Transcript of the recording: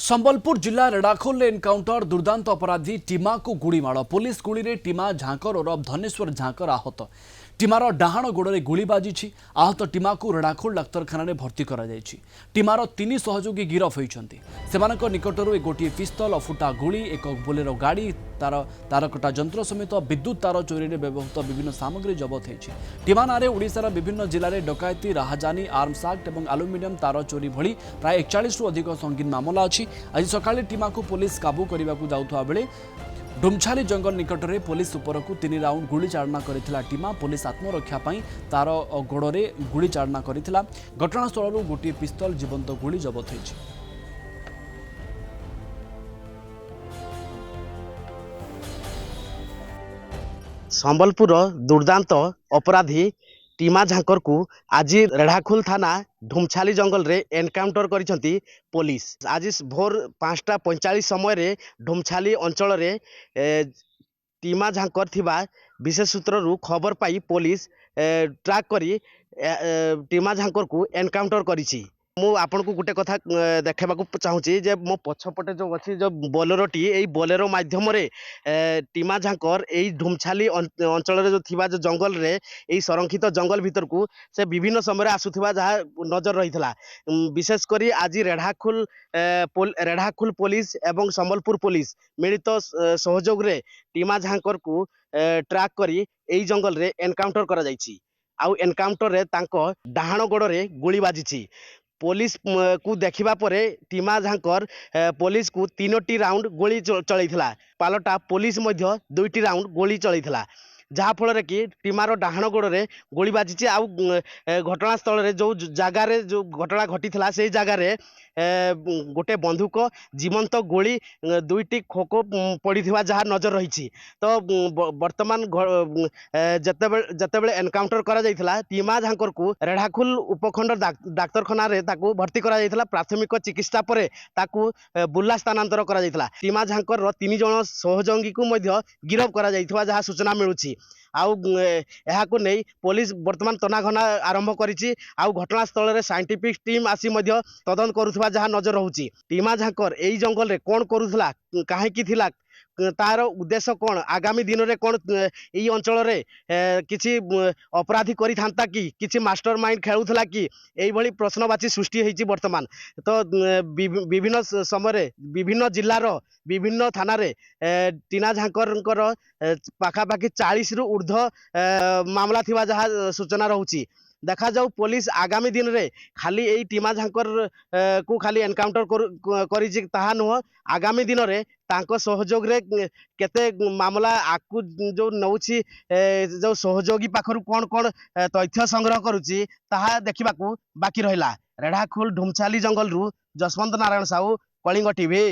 संबलपुर जिला रेड़ाखोल एनकाउंटर दुर्दांत अपराधी टीमा को गुड़ीमाड़ पुलिस गुड़ी में टीमा झांकर और धनेश्वर झांकर आहत टीमार डाहाण गोड़े गुली बाजी आहत टीमा को रेड़ाखोल डाक्तरखाना में भर्ती करा टीमार तीन सहयोगी गिरफ होती निकटर गोटे पिस्तल फुटा गुली एक बोलेरो गाड़ी तारकटा जंत्र समेत विद्युत तार चोरी में व्यवहृत विभिन्न सामग्री जबत होती टीमा नारे ओडिशार विभिन्न जिले में डकायती राहजानी आर्म्स एक्ट और आलुमिनियम तार चोरी भली प्राय 41 रु अधिक संगीन मामला अच्छी आज सकाळे टीमा को पुलिस काबू करने को जाउथवा बेले डुमछाली जंगल निकट में पुलिस उपरकू 3 राउंड गुली चालना करिथिला टीमा पुलिस आत्मरक्षा पाई तार गोड़े गुली चालना करिथिला घटनास्थल गोटे पिस्तल जीवंत गुली जबत होइछि। संबलपुर दुर्दांत अपराधी टीमा झांकर को आज रेढ़ाखोल थाना ढुमछाली जंगल रे एनकाउंटर करिसंती पुलिस। आज भोर 5:45 समय रे ढुमछाली अंचल रे टीमा झांकर थिबा विशेष सूत्ररू खबर पाई पुलिस ट्रैक करी टीमा झांकर को एनकाउंटर करिछि। मु आपन को गोटे कथा देखेबाकू चाहूँगी जे मो पछपटे जो अच्छी जो बोलेरोटी यही बोलेरो माध्यम रे टीमा झांकर यही ढुमछाली अंचल जो थिबा जो जंगल रे यही संरक्षित जंगल भीतर को से विभिन्न समय आसुथिबा जहाँ नजर रही विशेष करी आज रेढ़ाखोल पुलिस एवं संबलपुर पुलिस मिलित सहयोग रे टीमा झांकर को ट्रैक करी यही जंगल रे एनकाउंटर करा जायछि। आउ एनकाउंटर रे तांको डाहाण गोड़ रे गुली बाजिछि। पुलिस को देखिबा परे टीमा झांकर पुलिस को 3टी राउंड गोली चलैथिला पालटा पुलिस मध्य 2टी राउंड गोली चलैथिला जहाँ फल कि टीमार डाहाण गोड़े गोली बाजी आउ घटनास्थल रे जो जगार जो घटना घटी से जगार गोटे बंदूक जीवंत गोली 2टी खोको पड़ी जहाँ नजर रही तो वर्तमान जतेबेले एनकाउंटर करा जायथिला टीमा झांकर को रेढ़ाखोल उपखंड डाक्तरखाना रे ताकू भर्ती करा जायथिला प्राथमिक चिकित्सा पर ताकू बुर्ला स्थानांतर करा जायथिला। टीमा झांकर 3 जण सहयोगी को मध्य गिरफ करा जायथिबा जहाँ सूचना मिलुछि। आउ को नहीं पुलिस वर्तमान तनाघना आरंभ करिछि। आउ घटनास्थल रे साइंटिफिक टीम आसी मध्य तदंत करुथबा जहाँ नजर रहउछि। टीमा झांकर एई जंगल रे कोन करुथला काहे की थिला तार उद्देश्य कौन आगामी दिन में कौन यही अंचल रे किसी अपराधी करी थांता कि किसी मास्टर माइंड खेलुला कि यही भली प्रश्नवाची सृष्टि होती वर्तमान तो विभिन्न समय विभिन्न जिलार विभिन्न थाना रे टीना झांकर पाखापाखि 40 रु ऊर्ध्व मामला थिबा जहाँ सूचना रहउछि। देखा जाऊ पुलिस आगामी दिन रे खाली यही टीमा झांकर को खाली एनकाउंटर करिछि ताहा नुह आगामी दिन रे तांको सहयोग रे केते मामला आकु जो नउछि जो सहयोगी पाखरु कोन कोन तथ्य संग्रह करुछि ताहा देखिबाकू बाकी रहिला। रेढ़ाखोल ढुमछाली जंगल रु जसवंत नारायण साहू कलिंग टीवी।